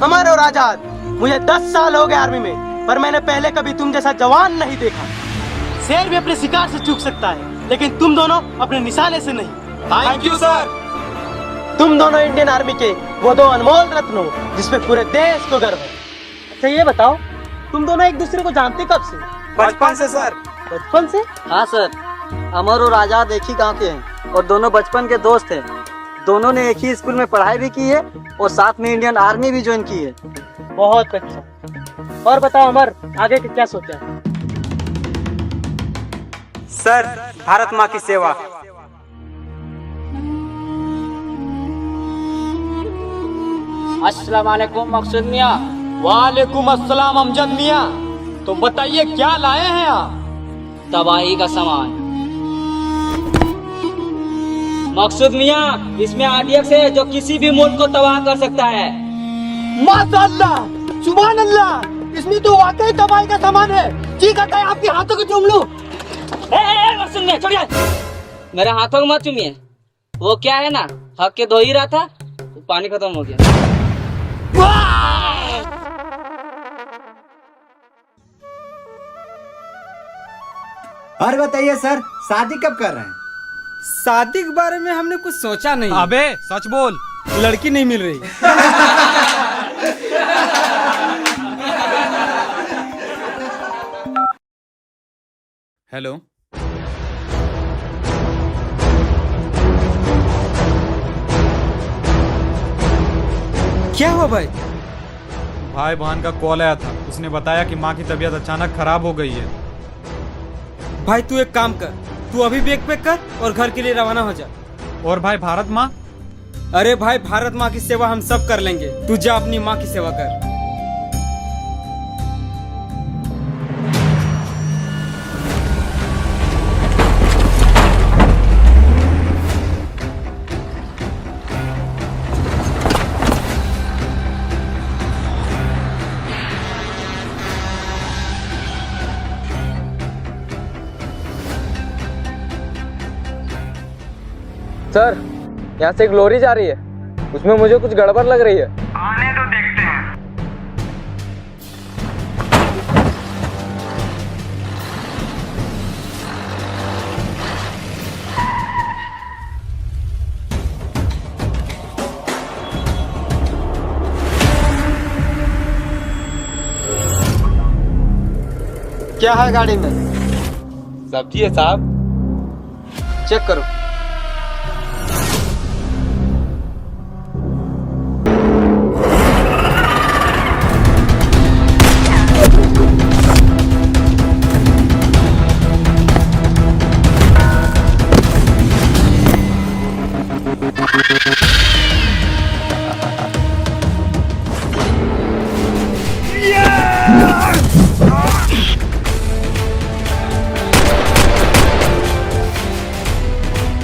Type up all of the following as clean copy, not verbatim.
अमर और आजाद। मुझे 10 साल हो गए आर्मी में, पर मैंने पहले कभी तुम जैसा जवान नहीं देखा। शेर भी अपने शिकार से चूक सकता है, लेकिन तुम दोनों अपने निशाने से नहीं। Thank you sir. तुम दोनों इंडियन आर्मी के वो दो अनमोल रत्न हो जिसपे पूरे देश को गर्व है। अच्छा ये बताओ, तुम दोनों एक दूसरे को जानते कब से? बचपन से सर। बचपन से? हाँ सर, अमर और आजाद एक ही गांव के हैं और दोनों बचपन के दोस्त हैं। दोनों ने एक ही स्कूल में पढ़ाई भी की है और साथ में इंडियन आर्मी भी ज्वाइन की है। बहुत अच्छा। और बताओ अमर, आगे क्या सोचा है? सर, भारत माँ की सेवा। अस्सलाम वालेकुम मकसूद मियाँ। वालेकुम अस्सलाम अमजद मियाँ। तो बताइए क्या लाए हैं आप? तबाही का सामान। मकसूद मियाँ, इसमें आरडीएक्स है जो किसी भी मुल्क को तबाह कर सकता है। माशाअल्लाह, सुभान अल्लाह, इसमें तो वाकई तबाही का सामान है। जी करता है आपके हाथों को चूम लूं। मकसूद मियाँ छोड़िए, मेरे हाथों को मत चूमिए। वो क्या है ना, हक के धो ही रहा था तो पानी खत्म हो गया। और बताइए सर, शादी कब कर रहे हैं? शादी के बारे में हमने कुछ सोचा नहीं। अबे सच बोल, लड़की नहीं मिल रही। हेलो। क्या हुआ भाई? भाई बहन का कॉल आया था, उसने बताया कि माँ की तबीयत अचानक खराब हो गई है। भाई तू एक काम कर, तू अभी बैग पैक कर और घर के लिए रवाना हो जा। और भाई भारत माँ? अरे भाई, भारत माँ की सेवा हम सब कर लेंगे, तू जा अपनी माँ की सेवा कर। सर, यहाँ से एक लॉरी जा रही है, उसमें मुझे कुछ गड़बड़ लग रही है। आने तो देखते हैं। क्या है गाड़ी में? सब्जी है साहब। चेक करो।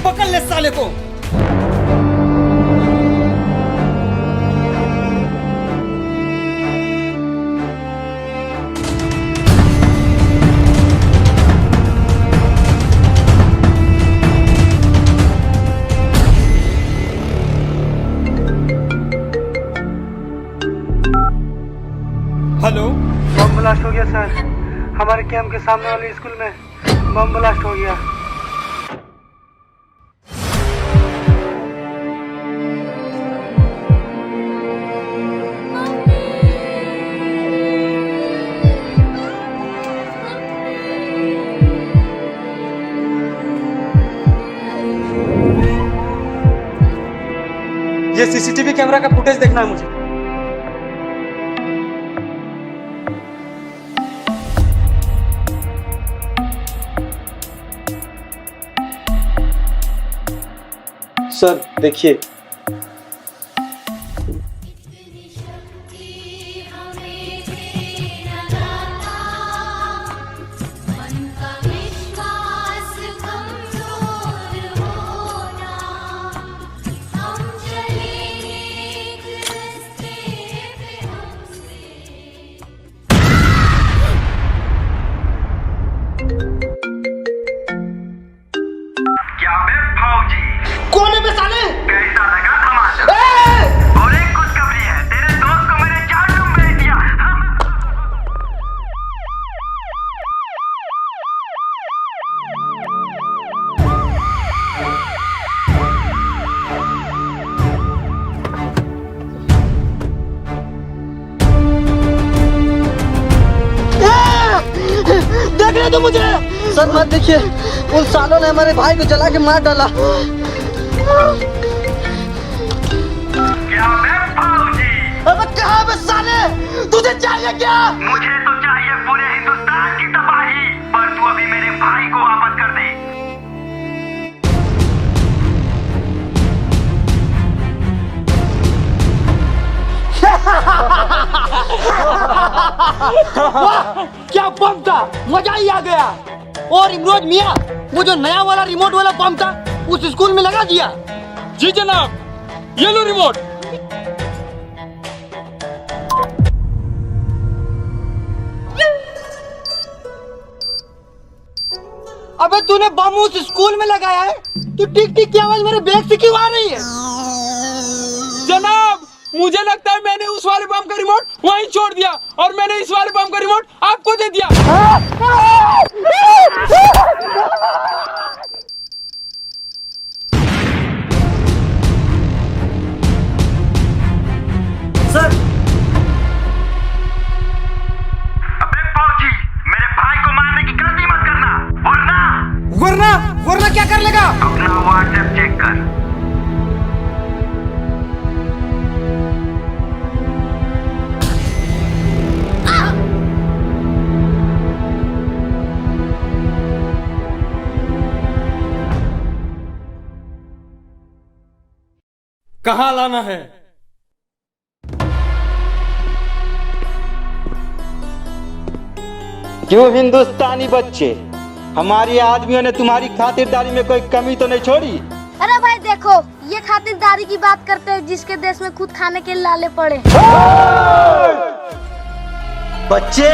पकड़ ले साले को। हेलो। बम ब्लास्ट हो गया सर, हमारे कैंप के सामने वाले स्कूल में बम ब्लास्ट हो गया। ये सीसीटीवी कैमरा का फुटेज देखना है मुझे। सर देखिए, क्या बे फौजी? कौन है बे साले? कैसा दो मुझे। सर मत देखिए, उन सालों ने हमारे भाई को जला के मार डाला। अबे कहाँ बे साले, तुझे चाहिए क्या? मुझे तो चाहिए पूरे हिंदुस्तान की तबाही, पर तू अभी मेरे भाई को वापस कर दे। वाह, क्या बम था, मजा ही आ गया। और इमरोज मियाँ, वो जो नया वाला रिमोट वाला बम था उस स्कूल में लगा दिया। जी जनाब, ये लो रिमोट। अबे तूने बम उस स्कूल में लगाया है, तो टिक टिक की आवाज मेरे बैग से क्यों आ रही है? जनाब, मुझे लगता है मैंने उस वाले बम का रिमोट वहीं छोड़ दिया और मैंने इस वाले बम का रिमोट आपको दे दिया। सर अबे फौजी, मेरे भाई को मारने की गलती मत करना, वरना वरना वरना क्या कर लेगा? अपना व्हाट्सएप चेक कर। कहाँ लाना है? क्यों हिंदुस्तानी बच्चे, हमारे आदमियों ने तुम्हारी खातिरदारी में कोई कमी तो नहीं छोड़ी? अरे भाई देखो, ये खातिरदारी की बात करते हैं जिसके देश में खुद खाने के लाले पड़े। बच्चे,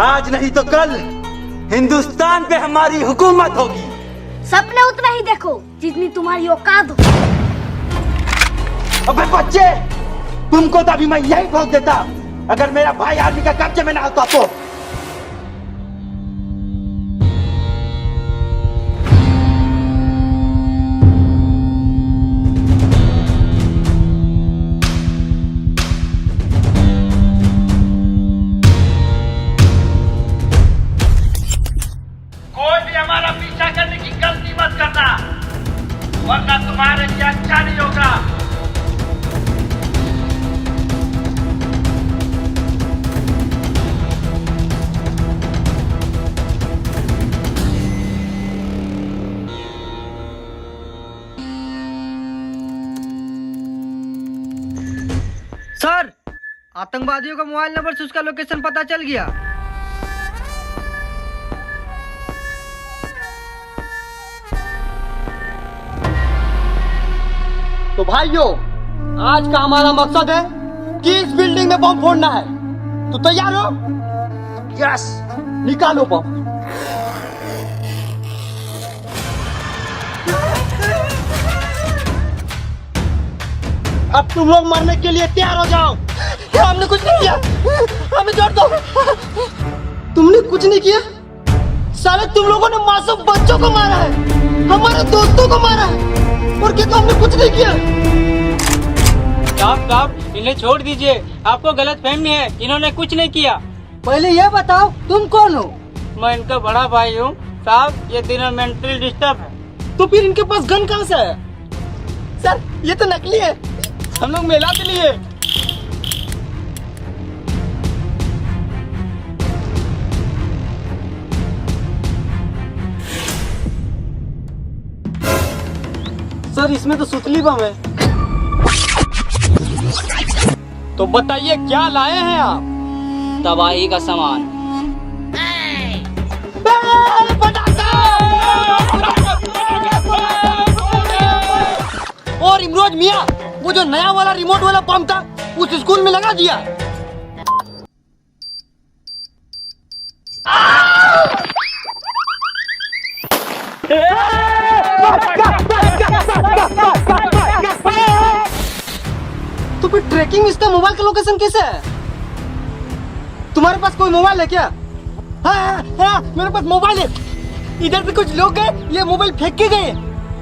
आज नहीं तो कल हिंदुस्तान पे हमारी हुकूमत होगी। सपने उतना ही देखो जितनी तुम्हारी औकात हो। अबे बच्चे, तुमको तो अभी मैं यही ठोक देता अगर मेरा भाई आर्मी का कब्जे में ना होता तो। कोई भी हमारा पीछा करने की गलती मत करना, वरना तुम्हारे लिए अच्छा नहीं होगा। सर, आतंकवादियों का मोबाइल नंबर से उसका लोकेशन पता चल गया। तो भाइयों, आज का हमारा मकसद है कि इस बिल्डिंग में बम फोड़ना है। तो तैयार हो? यस, निकालो बम। अब तुम लोग मरने के लिए तैयार हो जाओ। हमने कुछ नहीं किया, हमें छोड़ दो। तुमने कुछ नहीं किया? साले तुम लोगों ने मासूम बच्चों को मारा है, हमारे दोस्तों को मारा है, और क्या हमने कुछ नहीं किया? साहब, इन्हें छोड़ दीजिए, आपको गलत फहमी है, इन्होंने कुछ नहीं किया। पहले ये बताओ, तुम कौन हो? मैं इनका बड़ा भाई हूँ साहब, ये तीनों मेंटली डिस्टर्ब है। तो फिर इनके पास गन कहाँ से है? सर, ये तो नकली है, हम लोग मेला के लिए। सर, इसमें तो सुतली बम है। तो बताइए क्या लाए हैं आप? तबाही का सामान। और इमरोज मियाँ, वो जो नया वाला रिमोट वाला बम था उस स्कूल में लगा दिया। तो फिर ट्रैकिंग इसका मोबाइल का लोकेशन कैसे है? तुम्हारे पास कोई मोबाइल है क्या? हाँ, मेरे पास मोबाइल है। इधर से कुछ लोग गए, ये मोबाइल फेंक के गए।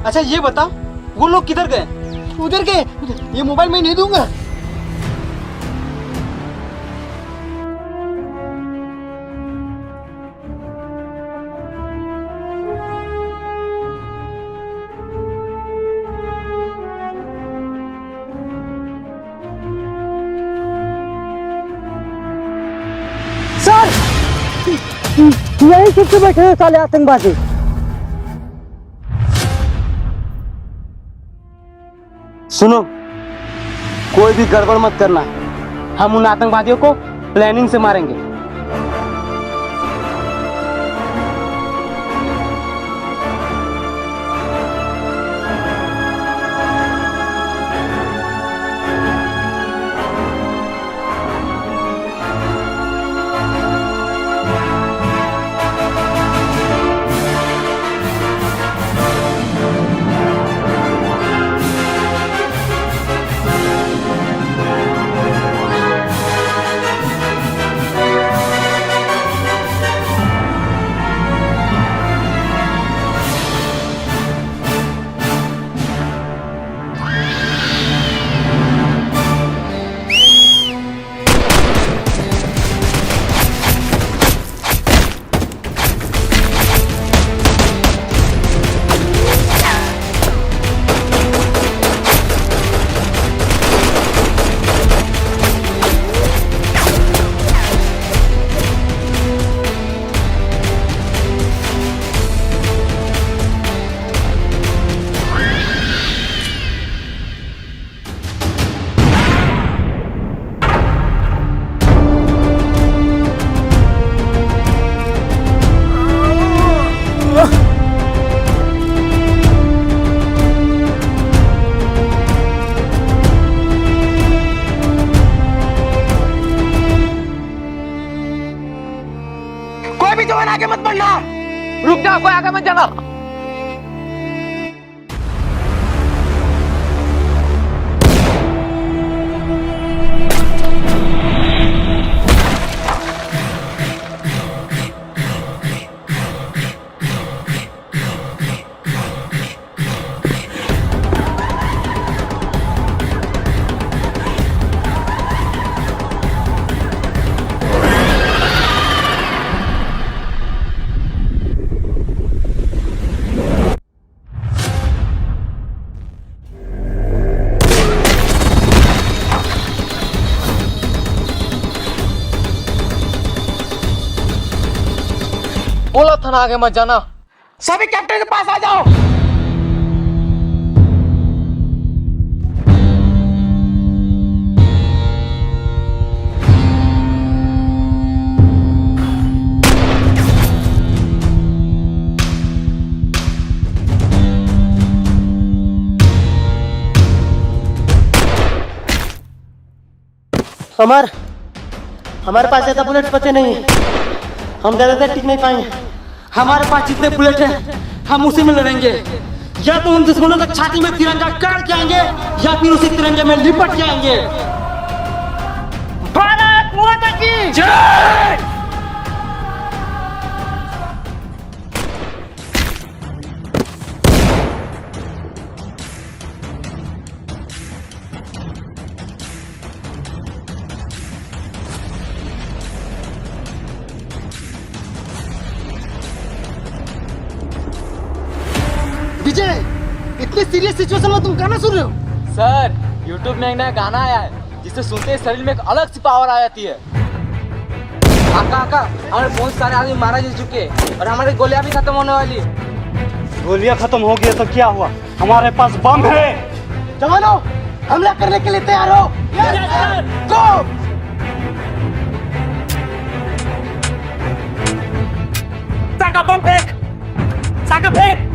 अच्छा ये बताओ, वो लोग किधर गए? उधर गए। ये मोबाइल मैं नहीं दूंगा। सर यही चुप बैठे हैं साले आतंकवादी। सुनो, कोई भी गड़बड़ मत करना, हम उन आतंकवादियों को प्लानिंग से मारेंगे। कोई भी जवान आगे मत बढ़ना। रुक जाओ, कोई आगे मत जाना। बोला था ना आगे मत जाना। सभी कैप्टन के पास आ जाओ। हमारे पास ज्यादा बुलेट बचे नहीं है, हम ज्यादा देर टिक नहीं पाएंगे। हमारे पास जितने बुलेट हैं हम उसी में लड़ेंगे। या तो उन दुश्मनों की छाती में तिरंगा गाड़ के आएंगे या फिर उसी तिरंगे में लिपट जाएंगे। भारत माता की जय। विजय, इतनी सीरियस सिचुएशन में तुम गाना सुन रहे हो? सर, YouTube में एक नया गाना आया है जिसे सुनते ही शरीर में एक अलग सी पावर आ जाती है। आका हमारे बहुत सारे आदमी मारा जा चुके हैं और हमारी गोलियां भी खत्म होने वाली है। गोलियां खत्म हो गई तो क्या हुआ, हमारे पास बम है। जवानों, हमला करने के लिए तैयार हो? गो! साका बम फेंक, साका फेंक।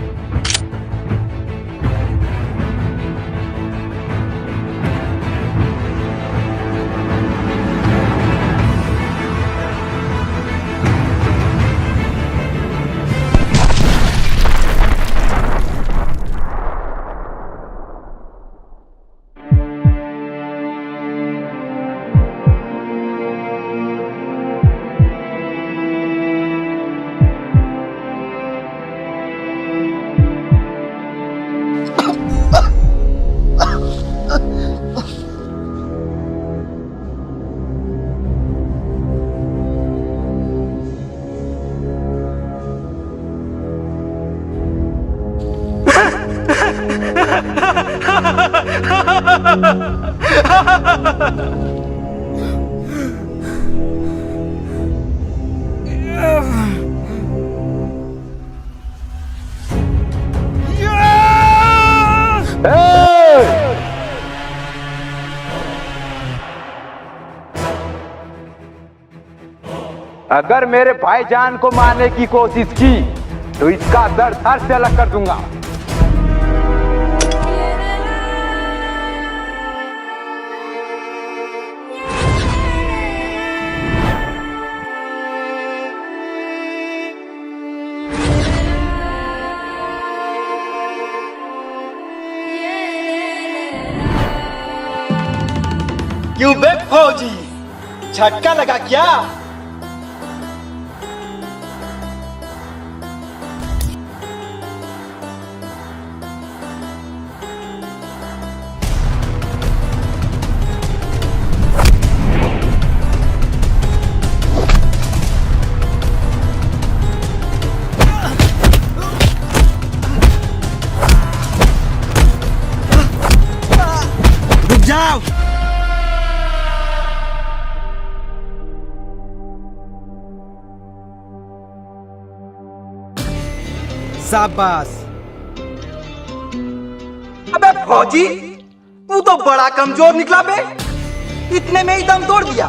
अगर मेरे भाईजान को मारने की कोशिश की तो इसका दर्द सर से अलग कर दूंगा। क्यों बे फौजी, झटका लगा क्या? रुक जाओ। शाबाश। अबे फौजी, तू तो बड़ा कमजोर निकला बे, इतने में ही दम तोड़ दिया।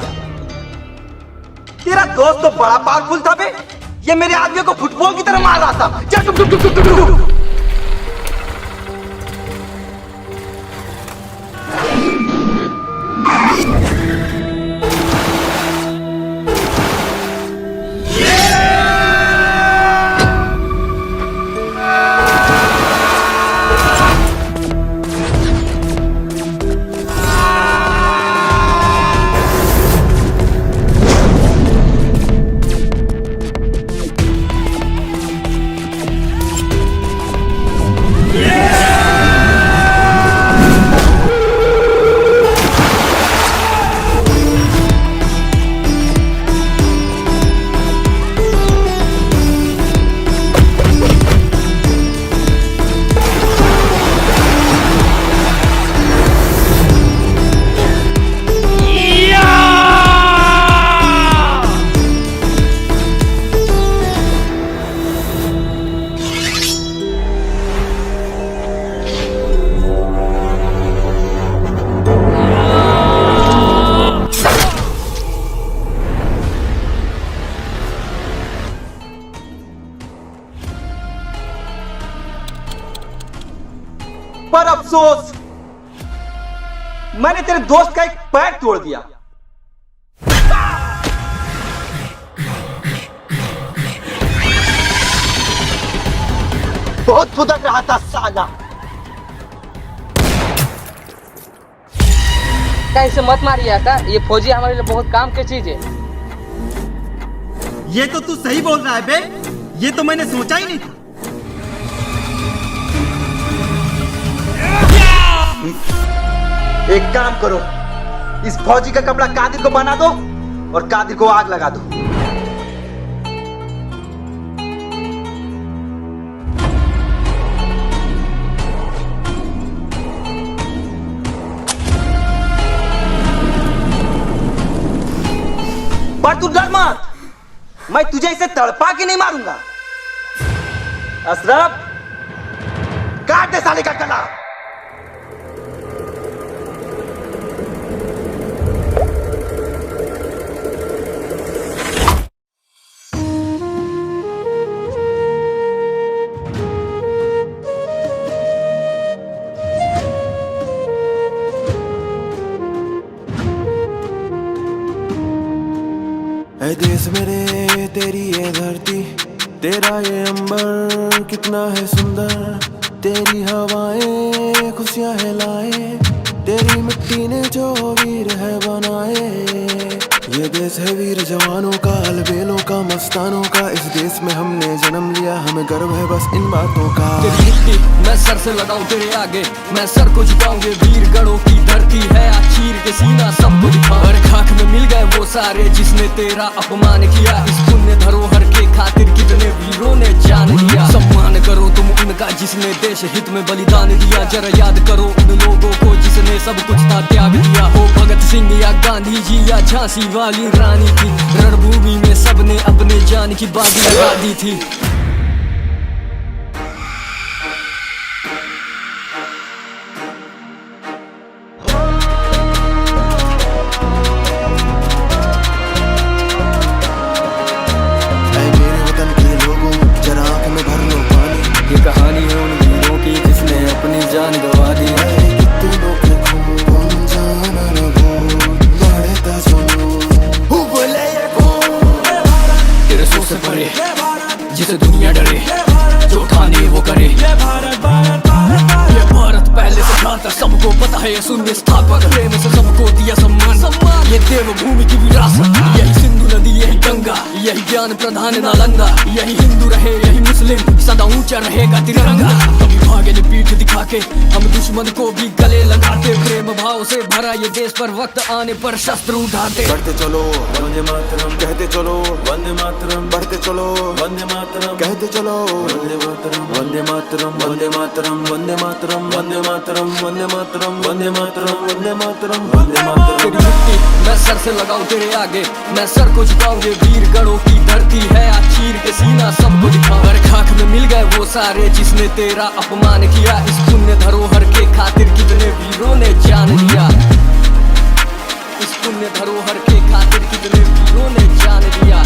तेरा दोस्त तो बड़ा पावरफुल था बे, ये मेरे आदमी को फुटबॉल की तरह मार रहा था। चल टुक टुक टुक टुक टुक। पर अफसोस, मैंने तेरे दोस्त का एक पैर तोड़ दिया। बहुत फुदक रहा था साला। क्या इसे मत मारिए का, ये फौजी हमारे लिए बहुत काम की चीज है। ये तो तू सही बोल रहा है बे, ये तो मैंने सोचा ही नहीं था। एक काम करो, इस फौजी का कपड़ा कादिर को बना दो और कादिर को आग लगा दो। पर तू डर मत, मैं तुझे इसे तड़पा के नहीं मारूंगा। अशरफ, काट दे साले का गला। ऐ देश मेरे, तेरी ये धरती, तेरा ये अंबर कितना है सुंदर। तेरी हवाएं खुशियां है लाए, तेरी मिट्टी ने जो वीर है बनाए। ये देश है वीर जवानों का, अलबेलों का, मस्तानों का। इस देश में हमने जन्म लिया, हमें गर्व है बस इन बातों का। तेरी मिट्टी मैं सर से लगाऊं तेरे आगे, मैं सर को झुकाऊंगे। वीर गढ़ों की धरती है, चीर के सीना सबको दिखाऊं। हर खाक में मिल गए वो सारे जिसने तेरा अपमान किया। इस पुण्य धरोहर के खातिर कितने वीरों ने जान दिया। सम्मान करो तुम उनका जिसने देश हित में बलिदान दिया। जरा याद करो उन लोगों को जिसने सब कुछ था त्याग दिया। हो भगत सिंह या गांधी जी या झांसी वाली रानी थी, रणभूमि में सबने अपने जान की बाजी लगा दी थी। हुए शून्य स्थापक, प्रेम से सबको दिया सम्मान, ये देवभूमि की विरासत। यही सिंधु नदी, यही गंगा, यही ज्ञान प्रधान नालंदा, यही हिंदू रहे यही मुस्लिम, सदा ऊंचा रहेगा तिरंगा। कभी भागे ने पीठ दिखा के हम दुश्मन को भी गले लगाते, प्रेम भाव से भरा ये देश पर वक्त आने पर शस्त्र उठाते। बढ़ते चलो वंदे मातरम कहते चलो, वंदे मातरम बढ़ते चलो, वंदे मातरम कहते चलो, वंदे मातरम वंदे मातरम वंदे मातरम वंदे मातरम वंदे मातरम वंदे मातरम वंदे मातरम वंदे मातरम वंदे मातरम। तेरी मिट्टी मैं सर से लगाऊं तेरे आगे, मैं सर को झुकाऊं, ये वीर गढ़ों की धरती है, आज चीर के सीना सबको दिखाऊं। हर खाक में मिल गए वो सारे जिसने तेरा अपमान किया, इस पुण्य धरोहर के खातिर कितने वीरों ने जान दिया, इस पुण्य धरोहर के खातिर कितने वीरों ने जान दिया।